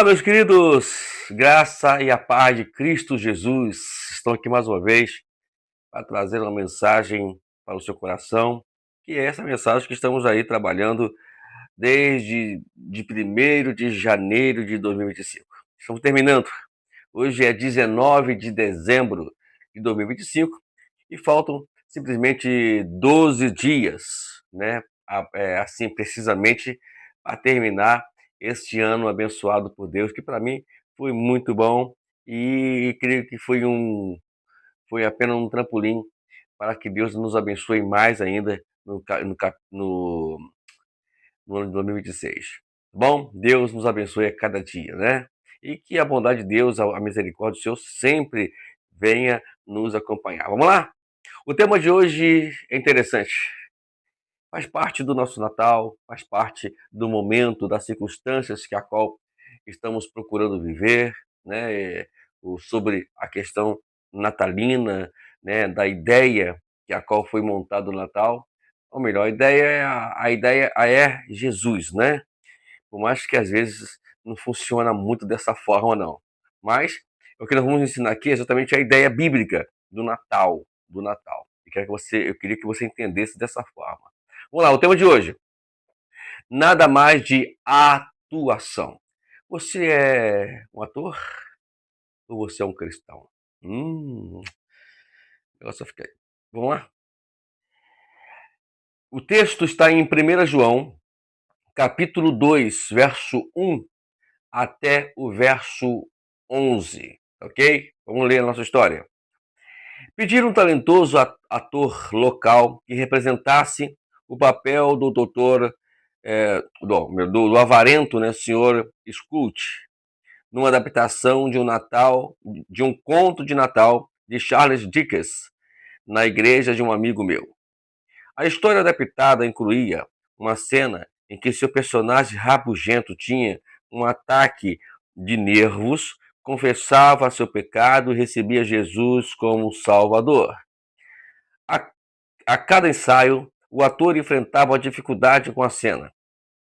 Olá, meus queridos, graça e a paz de Cristo Jesus. Estou aqui mais uma vez para trazer uma mensagem para o seu coração, que é essa mensagem que estamos aí trabalhando desde de 1º de janeiro de 2025. Estamos terminando. Hoje é 19 de dezembro de 2025 e faltam simplesmente 12 dias, né? Assim, precisamente, para terminar este ano abençoado por Deus, que para mim foi muito bom e creio que foi apenas um trampolim para que Deus nos abençoe mais ainda no ano de 2026. Bom, Deus nos abençoe a cada dia, né? E que a bondade de Deus, a misericórdia do Senhor sempre venha nos acompanhar. Vamos lá? O tema de hoje é interessante. Faz parte do nosso Natal, faz parte do momento, das circunstâncias que a qual estamos procurando viver, né? Sobre a questão natalina, né? Da ideia que a qual foi montado o Natal. Ou melhor, a ideia é Jesus, né? Por mais que às vezes não funciona muito dessa forma, não. Mas o que nós vamos ensinar aqui é exatamente a ideia bíblica do Natal, do Natal. Eu queria que você entendesse dessa forma. Vamos lá, o tema de hoje. Nada mais de atuação. Você é um ator ou você é um cristão? O negócio fica aí. Vamos lá? O texto está em 1 João, capítulo 2, verso 1 até o verso 11, ok? Vamos ler a nossa história. Pediram um talentoso ator local que representasse o papel do doutor, do avarento, né, senhor Scrooge, numa adaptação de um conto de Natal de Charles Dickens, na igreja de um amigo meu. A história adaptada incluía uma cena em que seu personagem rabugento tinha um ataque de nervos, confessava seu pecado e recebia Jesus como Salvador. A, a cada ensaio, o ator enfrentava uma dificuldade com a cena,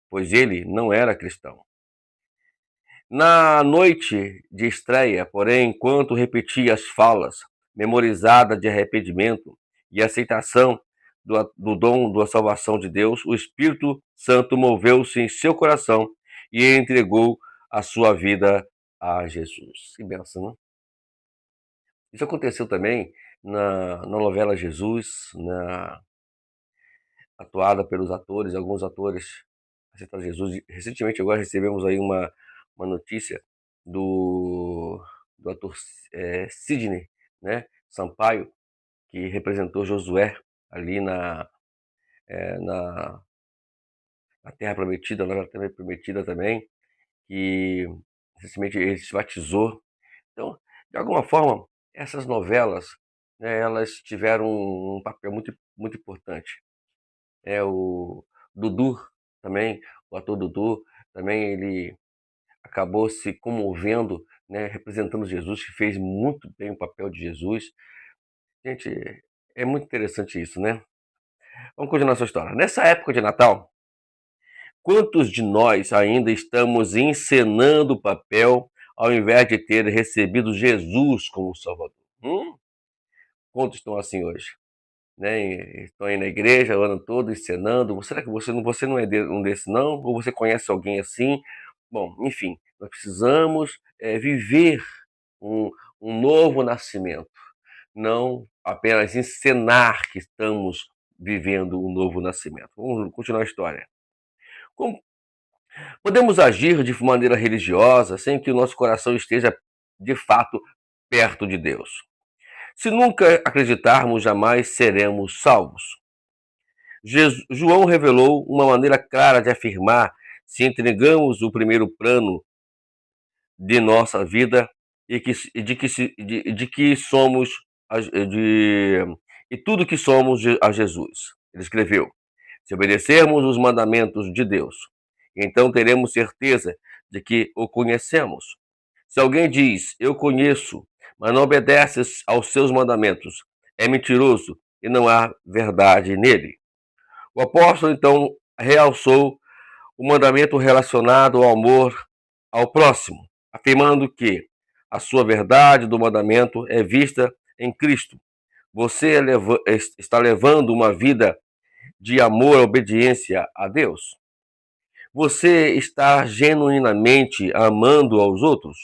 pois ele não era cristão. Na noite de estreia, porém, enquanto repetia as falas, memorizada de arrependimento e aceitação do dom da salvação de Deus, o Espírito Santo moveu-se em seu coração e entregou a sua vida a Jesus. Que benção, não? Isso aconteceu também na novela Jesus, atuada pelos atores, alguns atores aceitaram Jesus. Recentemente agora recebemos aí uma notícia do ator Sidney, né, Sampaio, que representou Josué ali na, na Terra Prometida, na Terra Prometida também, que recentemente ele se batizou. Então, de alguma forma, essas novelas, né, elas tiveram um papel muito, muito importante. O Dudu também, o ator Dudu, também ele acabou se comovendo, né, representando Jesus, que fez muito bem o papel de Jesus. Gente, é muito interessante isso, né? Vamos continuar essa história. Nessa época de Natal, quantos de nós ainda estamos encenando o papel ao invés de ter recebido Jesus como Salvador? Quantos estão assim hoje? Né? Estão aí na igreja o ano todo encenando. Será que você não é um desses, não? Ou você conhece alguém assim? Bom, enfim, nós precisamos viver um novo nascimento, não apenas encenar que estamos vivendo um novo nascimento. Vamos continuar a história. Como podemos agir de maneira religiosa sem que o nosso coração esteja, de fato, perto de Deus? Se nunca acreditarmos, jamais seremos salvos. João revelou uma maneira clara de afirmar se entregamos o primeiro plano de nossa vida de que somos de, e tudo que somos a Jesus. Ele escreveu: se obedecermos os mandamentos de Deus, então teremos certeza de que o conhecemos. Se alguém diz, eu conheço, mas não obedece aos seus mandamentos, é mentiroso e não há verdade nele. O apóstolo, então, realçou o mandamento relacionado ao amor ao próximo, afirmando que a sua verdade do mandamento é vista em Cristo. Você está levando uma vida de amor e obediência a Deus? Você está genuinamente amando aos outros?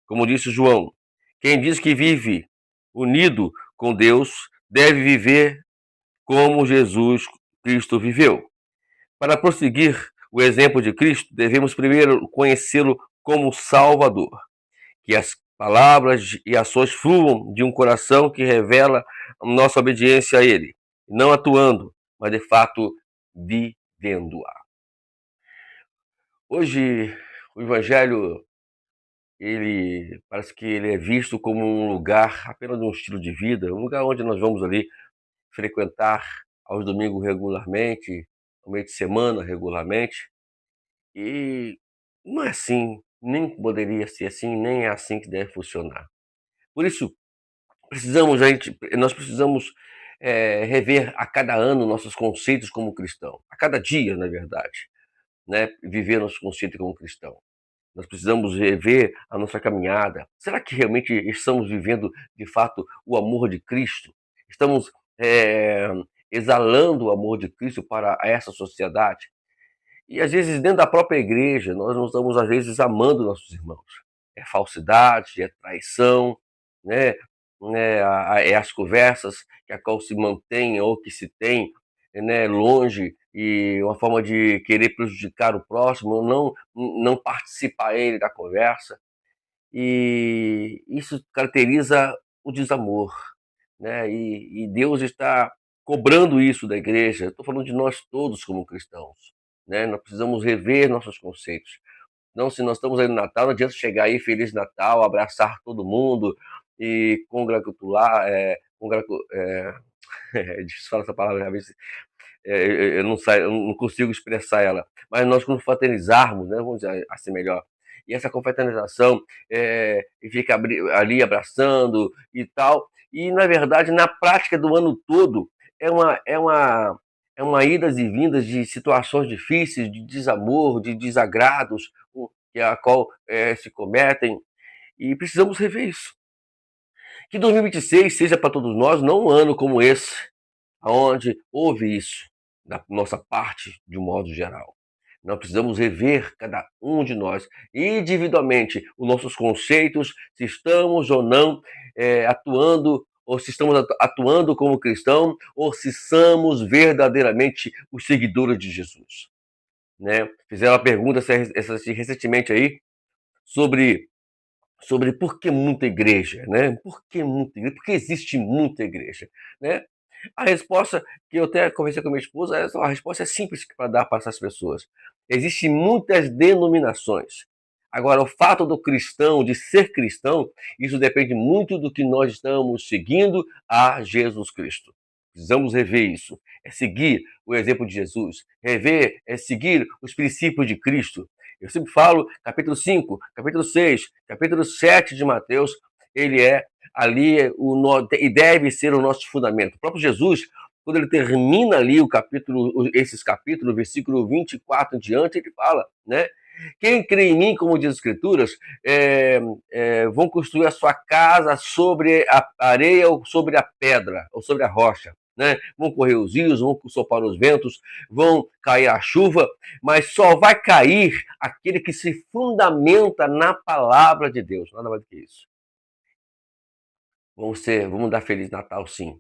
Como disse João, quem diz que vive unido com Deus deve viver como Jesus Cristo viveu. Para prosseguir o exemplo de Cristo, devemos primeiro conhecê-lo como Salvador. Que as palavras e ações fluam de um coração que revela nossa obediência a Ele, não atuando, mas de fato vivendo-a. Hoje, o Evangelho, ele parece que ele é visto como um lugar apenas de um estilo de vida, um lugar onde nós vamos ali frequentar aos domingos regularmente, no meio de semana regularmente, e não é assim, nem poderia ser assim, nem é assim que deve funcionar. Por isso, nós precisamos rever a cada ano nossos conceitos como cristão, a cada dia, na verdade, né? Viver nossos conceitos como cristão. Nós precisamos rever a nossa caminhada. Será que realmente estamos vivendo, de fato, o amor de Cristo? Estamos exalando o amor de Cristo para essa sociedade? E às vezes, dentro da própria igreja, nós não estamos, às vezes, amando nossos irmãos. É falsidade, é traição, né? É as conversas que a qual se mantém ou que se tem, né, longe, e uma forma de querer prejudicar o próximo, não participar ele da conversa. E isso caracteriza o desamor, né? E Deus está cobrando isso da igreja. Estou falando de nós todos como cristãos, né? Nós precisamos rever nossos conceitos. Não, se nós estamos aí no Natal, não adianta chegar aí Feliz Natal, abraçar todo mundo e congratular, é difícil falar essa palavra, às vezes eu não consigo expressar ela, mas nós confraternizarmos, né, vamos dizer assim melhor, e essa confraternização e fica ali abraçando e tal, e na verdade, na prática do ano todo, é uma idas e vindas de situações difíceis, de desamor, de desagrados, que a qual se cometem, e precisamos rever isso. Que 2026 seja para todos nós não um ano como esse, onde houve isso da nossa parte, de um modo geral. Nós precisamos rever cada um de nós, individualmente, os nossos conceitos, se estamos ou não atuando, ou se estamos atuando como cristão, ou se somos verdadeiramente os seguidores de Jesus. Né? Fizeram uma pergunta recentemente aí sobre por que muita igreja, né? Por que muita igreja? Por que existe muita igreja, né? A resposta que eu até conversei com a minha esposa, a resposta é simples para dar para essas pessoas. Existem muitas denominações. Agora, o fato do cristão, de ser cristão, isso depende muito do que nós estamos seguindo a Jesus Cristo. Precisamos rever isso. É seguir o exemplo de Jesus. Rever é seguir os princípios de Cristo. Eu sempre falo, capítulo 5, capítulo 6, capítulo 7 de Mateus, ele é ali e deve ser o nosso fundamento. O próprio Jesus, quando ele termina ali esses capítulos, versículo 24 em diante, ele fala, né? Quem crê em mim, como diz as Escrituras, vão construir a sua casa sobre a areia ou sobre a pedra, ou sobre a rocha. Né? Vão correr os rios, vão soprar os ventos, vão cair a chuva, mas só vai cair aquele que se fundamenta na palavra de Deus, nada mais do que isso. Vamos dar Feliz Natal, sim,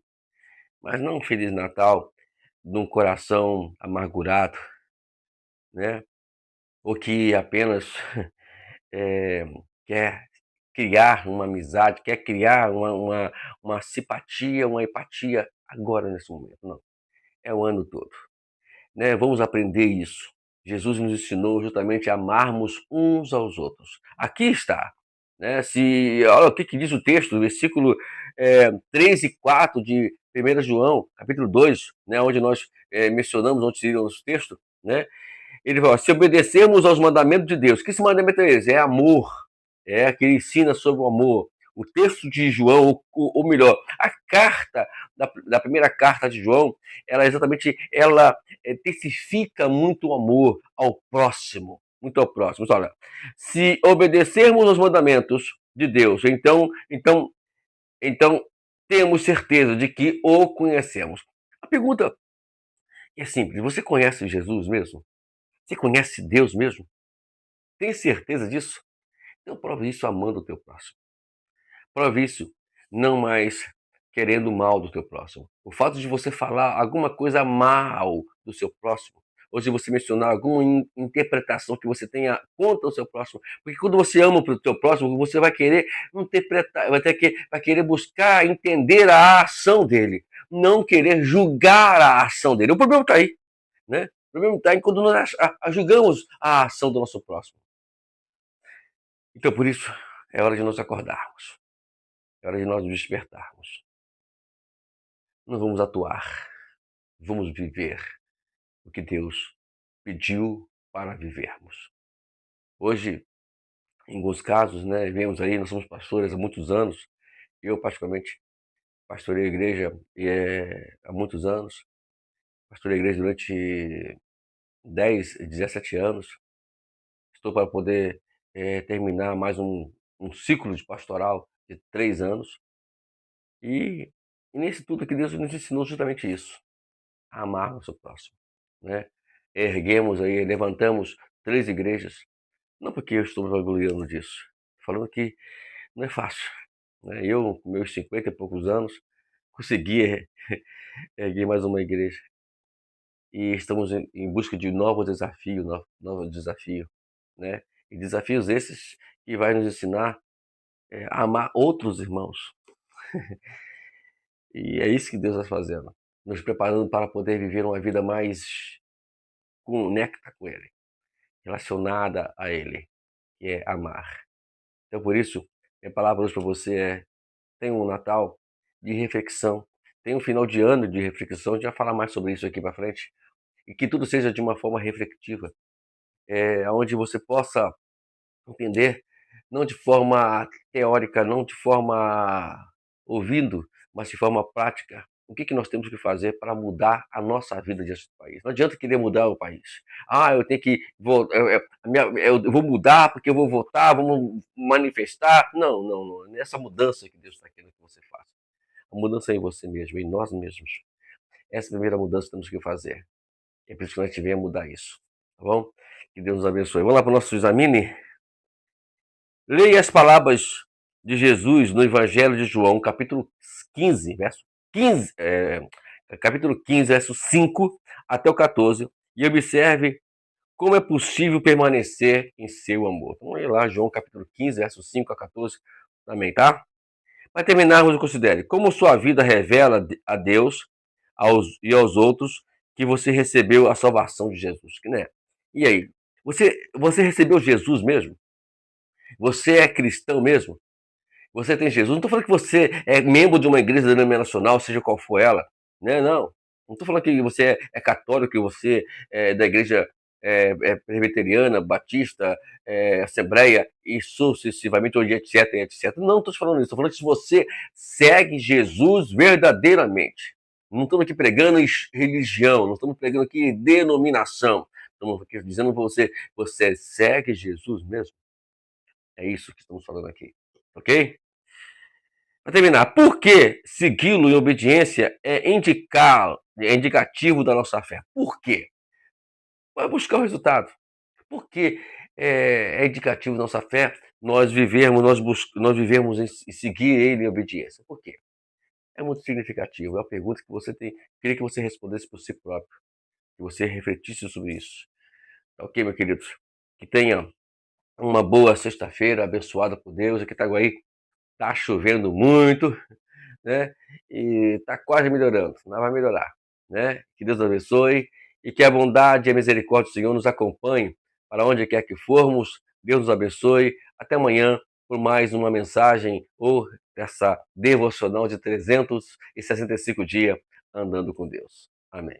mas não um Feliz Natal num coração amargurado, né? Ou que apenas quer criar uma amizade, quer criar uma simpatia, uma empatia agora, nesse momento. Não, é o ano todo. Né? Vamos aprender isso. Jesus nos ensinou justamente a amarmos uns aos outros. Aqui está. Né? Olha o que diz o texto, versículo 3 e 4 de 1 João, capítulo 2, né? Onde nós mencionamos, onde seria o nosso texto, né? Ele fala, se obedecermos aos mandamentos de Deus, que esse mandamento é esse? É amor, que ele ensina sobre o amor. O texto de João, ou melhor, a carta, da primeira carta de João, ela testifica muito o amor ao próximo, muito ao próximo. Olha, se obedecermos os mandamentos de Deus, então temos certeza de que o conhecemos. A pergunta é simples: você conhece Jesus mesmo? Você conhece Deus mesmo? Tem certeza disso? Então prove isso amando o teu próximo. Prove isso não mais querendo o mal do teu próximo. O fato de você falar alguma coisa mal do seu próximo, ou de você mencionar alguma interpretação que você tenha contra o seu próximo, porque quando você ama o teu próximo, você vai querer interpretar, vai querer buscar entender a ação dele, não querer julgar a ação dele. O problema está aí, né? O problema está em quando nós julgamos a ação do nosso próximo. Então, por isso, é hora de nós acordarmos. É hora de nós nos despertarmos. Não vamos atuar, vamos viver o que Deus pediu para vivermos. Hoje, em alguns casos, né, vemos aí, nós somos pastores há muitos anos, eu particularmente pastorei a igreja há muitos anos, pastorei a igreja durante 10, 17 anos, estou para poder terminar mais um ciclo de pastoral de 3 anos, e nesse tudo que Deus nos ensinou justamente isso, a amar o seu próximo, né? Erguemos aí, levantamos 3 igrejas, não porque eu estou me orgulhando disso, falando que não é fácil, né? Eu, com meus 50 e poucos anos, consegui erguer mais uma igreja, e estamos em busca de novos desafios, novo desafio, né? E desafios esses que vai nos ensinar a amar outros irmãos. E é isso que Deus está fazendo, nos preparando para poder viver uma vida mais conecta com Ele, relacionada a Ele, que é amar. Então, por isso, minha palavra hoje para você é: tenha um Natal de reflexão, tenha um final de ano de reflexão. A gente vai falar mais sobre isso aqui para frente, e que tudo seja de uma forma reflexiva, onde você possa entender, não de forma teórica, não de forma ouvindo, mas de forma prática, o que nós temos que fazer para mudar a nossa vida diante do país. Não adianta querer mudar o país. Eu tenho que eu vou mudar porque eu vou votar, vou manifestar. Não, não, não. Nessa mudança que Deus está querendo que você faça. A mudança é em você mesmo, em nós mesmos. Essa é a primeira mudança que temos que fazer. É por isso que nós tivemos a mudar isso. Tá bom? Que Deus nos abençoe. Vamos lá para o nosso examine? Leia as palavras de Jesus no Evangelho de João, capítulo 15, capítulo 15, verso 5 até o 14, e observe como é possível permanecer em seu amor. Então, vamos ler lá, João, capítulo 15, verso 5 a 14, também, tá? Para terminarmos, considere como sua vida revela a Deus e aos outros que você recebeu a salvação de Jesus, né? E aí, você recebeu Jesus mesmo? Você é cristão mesmo? Você tem Jesus? Não estou falando que você é membro de uma igreja denominacional, seja qual for ela, né? Não. Não estou falando que você é católico, que você é da igreja presbiteriana, batista, assembleia e sucessivamente, etc, etc. Não estou te falando isso. Estou falando que se você segue Jesus verdadeiramente. Não estamos aqui pregando religião, não estamos pregando aqui denominação. Estamos aqui dizendo para você segue Jesus mesmo. É isso que estamos falando aqui, ok? Para terminar, por que segui-lo em obediência é indicativo da nossa fé? Por quê? Vai buscar o resultado. Por que é indicativo da nossa fé nós vivemos e seguir ele em obediência? Por quê? É muito significativo. É uma pergunta que queria que você respondesse por si próprio, que você refletisse sobre isso. Ok, meu querido? Que tenha uma boa sexta-feira, abençoada por Deus. Aqui em Itaguaí tá chovendo muito, né? E está quase melhorando, não vai melhorar, né? Que Deus abençoe e que a bondade e a misericórdia do Senhor nos acompanhe para onde quer que formos. Deus nos abençoe. Até amanhã por mais uma mensagem ou essa devocional de 365 dias andando com Deus. Amém.